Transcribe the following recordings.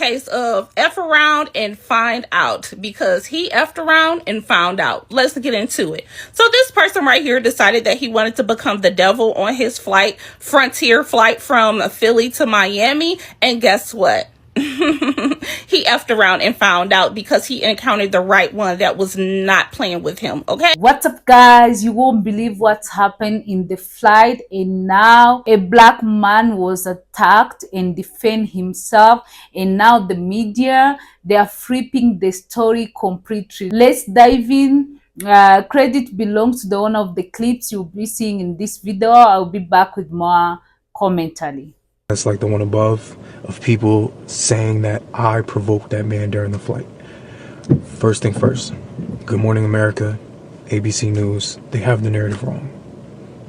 case of F around and find out, because he effed around and found out. Let's get into it. So this person right here decided that he wanted to become the devil on his frontier flight from Philly to Miami. And guess what? He effed around and found out because he encountered the right one that was not playing with him. Okay, what's up, guys? You won't believe what's happened in the flight, and now a black man was attacked and defend himself, and now the media, they are flipping the story completely. Let's dive in. Credit belongs to the one of the clips you'll be seeing in this video. I'll be back with more commentary. That's like the one above, of people saying that I provoked that man during the flight. First thing first, Good Morning America, ABC News, they have the narrative wrong.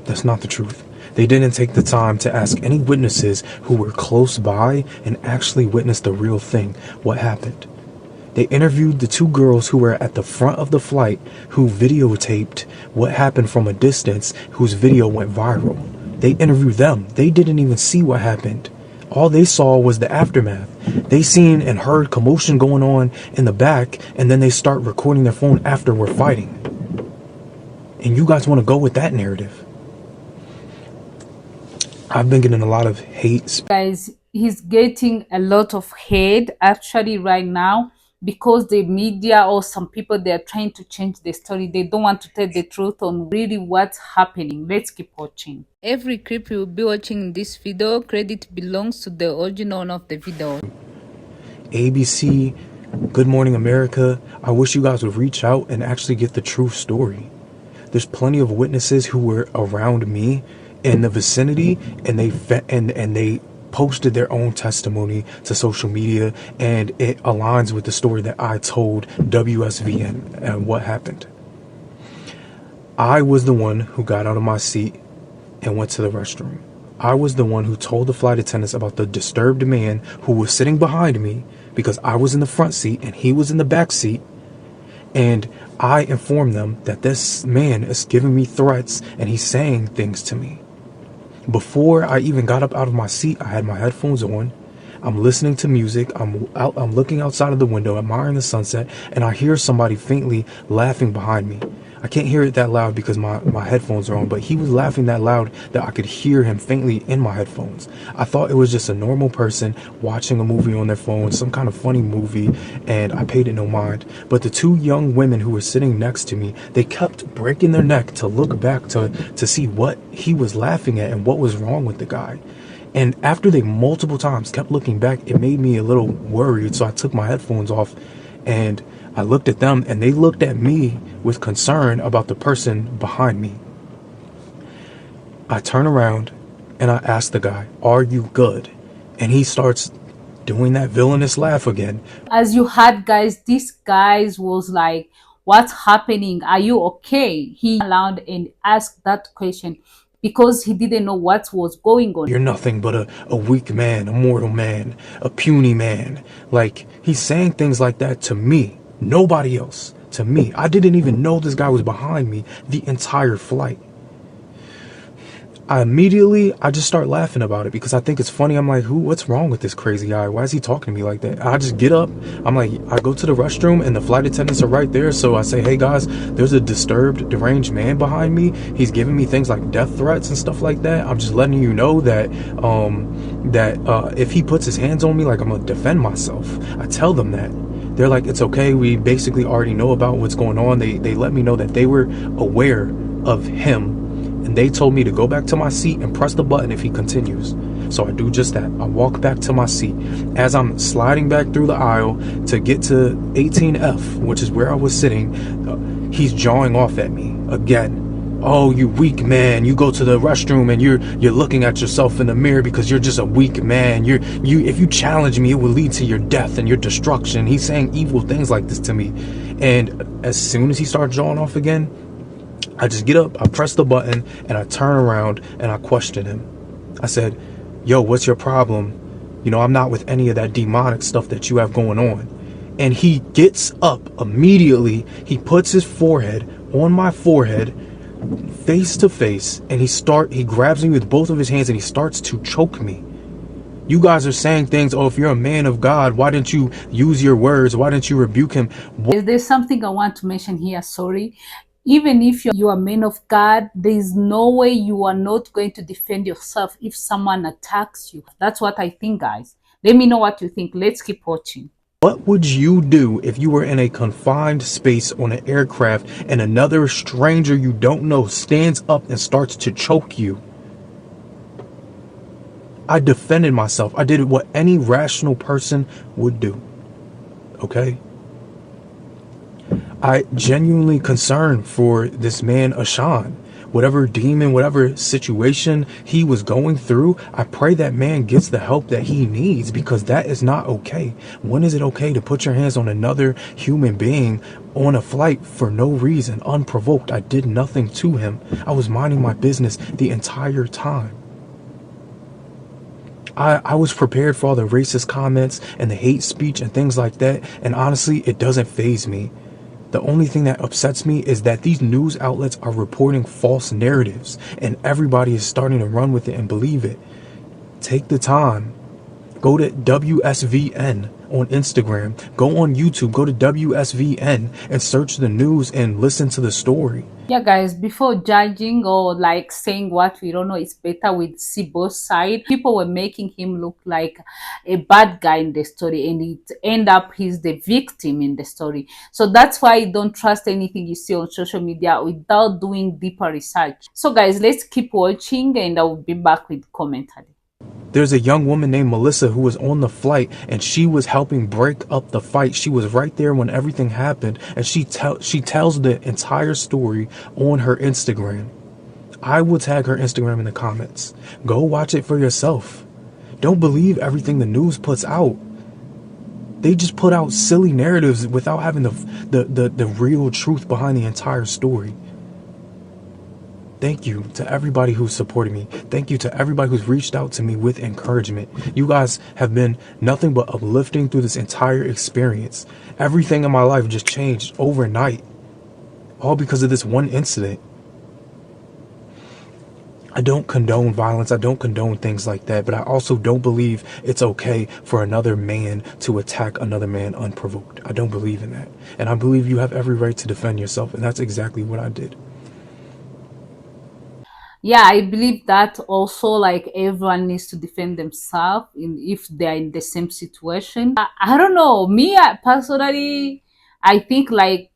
That's not the truth. They didn't take the time to ask any witnesses who were close by and actually witnessed the real thing, what happened. They interviewed the two girls who were at the front of the flight who videotaped what happened from a distance, whose video went viral. They interviewed them. They didn't even see what happened. All they saw was the aftermath. They seen and heard commotion going on in the back, and then they start recording their phone after we're fighting. And you guys want to go with that narrative? I've been getting a lot of hate. Guys, he's getting a lot of hate actually right now, because the media or some people, they are trying to change the story. They don't want to tell the truth on really what's happening. Let's keep watching. Every clip you will be watching in this video, credit belongs to the original of the video. ABC, Good Morning America, I wish you guys would reach out and actually get the true story. There's plenty of witnesses who were around me in the vicinity, and they posted their own testimony to social media, and it aligns with the story that I told WSVN and what happened. I was the one who got out of my seat and went to the restroom. I was the one who told the flight attendants about the disturbed man who was sitting behind me, because I was in the front seat and he was in the back seat, and I informed them that this man is giving me threats and he's saying things to me. Before I even got up out of my seat, I had my headphones on. I'm listening to music. I'm looking outside of the window, admiring the sunset, and I hear somebody faintly laughing behind me. I can't hear it that loud because my headphones are on, but he was laughing that loud that I could hear him faintly in my headphones. I thought it was just a normal person watching a movie on their phone, some kind of funny movie, and I paid it no mind. But the two young women who were sitting next to me, they kept breaking their neck to look back to see what he was laughing at and what was wrong with the guy. And after they multiple times kept looking back, it made me a little worried, so I took my headphones off and I looked at them, and they looked at me with concern about the person behind me. I turn around and I ask the guy, "Are you good?" And he starts doing that villainous laugh again. As you heard, guys, this guy was like, what's happening? Are you okay? He allowed and asked that question because he didn't know what was going on. You're nothing but a weak man, a mortal man, a puny man. Like, he's saying things like that to me. Nobody else. To me. I didn't even know this guy was behind me the entire flight. I just start laughing about it because I think it's funny. I'm like, what's wrong with this crazy guy? Why is he talking to me like that? I just get up. I'm like, I go to the restroom and the flight attendants are right there. So I say, hey guys, there's a disturbed, deranged man behind me. He's giving me things like death threats and stuff like that. I'm just letting you know that, if he puts his hands on me, like, I'm gonna defend myself. I tell them that. They're like, it's okay. We basically already know about what's going on. They let me know that they were aware of him. And they told me to go back to my seat and press the button if he continues. So I do just that. I walk back to my seat. As I'm sliding back through the aisle to get to 18F, which is where I was sitting, he's jawing off at me again. Oh, you weak man. You go to the restroom and you're looking at yourself in the mirror because you're just a weak man. If you challenge me, it will lead to your death and your destruction. He's saying evil things like this to me. And as soon as he starts jawing off again, I just get up, I press the button, and I turn around and I question him. I said, yo, what's your problem? You know, I'm not with any of that demonic stuff that you have going on. And he gets up immediately. He puts his forehead on my forehead, face to face, and he grabs me with both of his hands and he starts to choke me. You guys are saying things, oh, if you're a man of God, why didn't you use your words? Why didn't you rebuke him? There's something I want to mention here, sorry. Even if you are a man of God, there is no way you are not going to defend yourself if someone attacks you. That's what I think, guys. Let me know what you think. Let's keep watching. What would you do if you were in a confined space on an aircraft and another stranger you don't know stands up and starts to choke you? I defended myself. I did what any rational person would do. Okay? I genuinely concerned for this man, Ashan. Whatever demon, whatever situation he was going through, I pray that man gets the help that he needs, because that is not okay. When is it okay to put your hands on another human being on a flight for no reason, unprovoked? I did nothing to him. I was minding my business the entire time. I was prepared for all the racist comments and the hate speech and things like that, and honestly, it doesn't faze me. The only thing that upsets me is that these news outlets are reporting false narratives, and everybody is starting to run with it and believe it. Take the time. Go to WSVN on Instagram. Go on YouTube. Go to WSVN and search the news and listen to the story. Yeah, guys, before judging or like saying what we don't know, it's better we see both sides. People were making him look like a bad guy in the story, and it end up he's the victim in the story. So that's why I don't trust anything you see on social media without doing deeper research. So guys, let's keep watching, and I will be back with commentary. There's a young woman named Melissa who was on the flight, and she was helping break up the fight. She was right there when everything happened, and she tells the entire story on her Instagram. I will tag her Instagram in the comments. Go watch it for yourself. Don't believe everything the news puts out. They just put out silly narratives without having the real truth behind the entire story. Thank you to everybody who's supported me. Thank you to everybody who's reached out to me with encouragement. You guys have been nothing but uplifting through this entire experience. Everything in my life just changed overnight, all because of this one incident. I don't condone violence. I don't condone things like that, but I also don't believe it's okay for another man to attack another man unprovoked. I don't believe in that. And I believe you have every right to defend yourself, and that's exactly what I did. Yeah, I believe that also, like, everyone needs to defend themselves if they're in the same situation. I don't know, me personally, I think like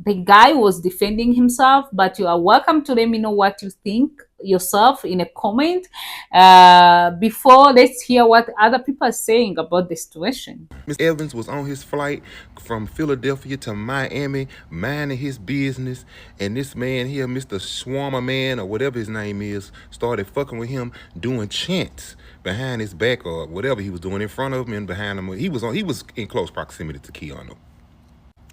the guy was defending himself, but you are welcome to let me know what you think yourself in a comment. Before, let's hear what other people are saying about the situation. Mr. Evans was on his flight from Philadelphia to Miami, minding his business, and this man here, Mr. Swarmer Man or whatever his name is, started fucking with him, doing chants behind his back or whatever he was doing in front of him and behind him. He was in close proximity to Keanu.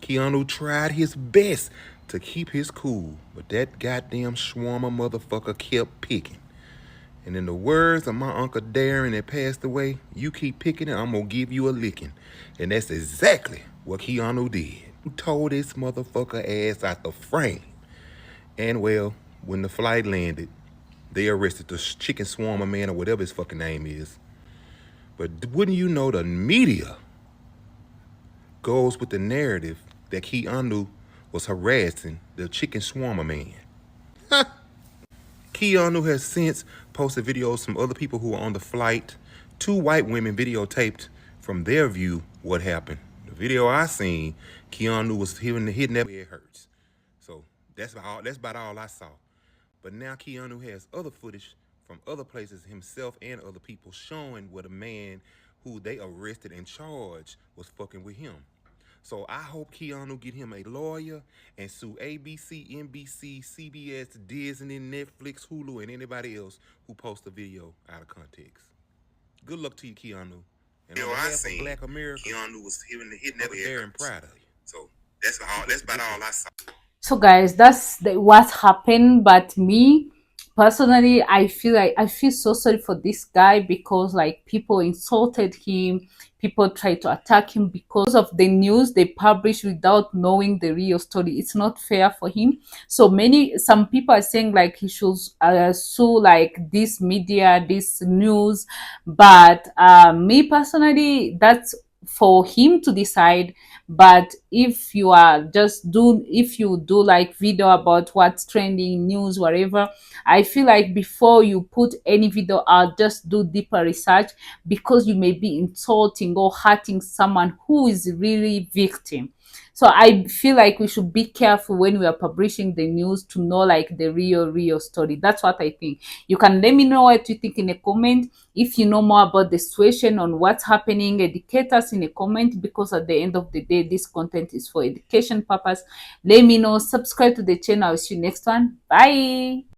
Keanu tried his best to keep his cool, but that goddamn Swarmer motherfucker kept picking. And in the words of my Uncle Darren that passed away, you keep picking it, I'm gonna give you a licking. And that's exactly what Keanu did. He tore this motherfucker ass out the frame. And well, when the flight landed, they arrested the chicken swarmer man or whatever his fucking name is. But wouldn't you know, the media goes with the narrative that Keanu was harassing the chicken swarmer man. Keanu has since posted videos from other people who were on the flight. 2 white women videotaped from their view what happened. The video I seen, Keanu was hitting that where it hurts. So that's about all I saw. But now Keanu has other footage from other places himself and other people showing what a man who they arrested and charged was fucking with him. So I hope Keanu get him a lawyer and sue ABC, NBC, CBS, Disney, Netflix, Hulu, and anybody else who posts a video out of context. Good luck to you, Keanu. And on behalf of Black America, Keanu was hitting that there and proud of you. So that's about all I saw. So guys, that's what happened. But me personally, I feel so sorry for this guy, because like people insulted him, people try to attack him because of the news they publish without knowing the real story. It's not fair for him. So some people are saying like he should sue like this media, this news. But me personally, that's for him to decide. But if you are just do if you do like video about what's trending, news, whatever, I feel like before you put any video out, just do deeper research, because you may be insulting or hurting someone who is really victim. So I feel like we should be careful when we are publishing the news, to know like the real story. That's what I think. You can let me know what you think in a comment. If you know more about the situation on what's happening, educate us in a comment, because at the end of the day, this content is for education purpose. Let me know. Subscribe to the channel. I'll see you next one. Bye.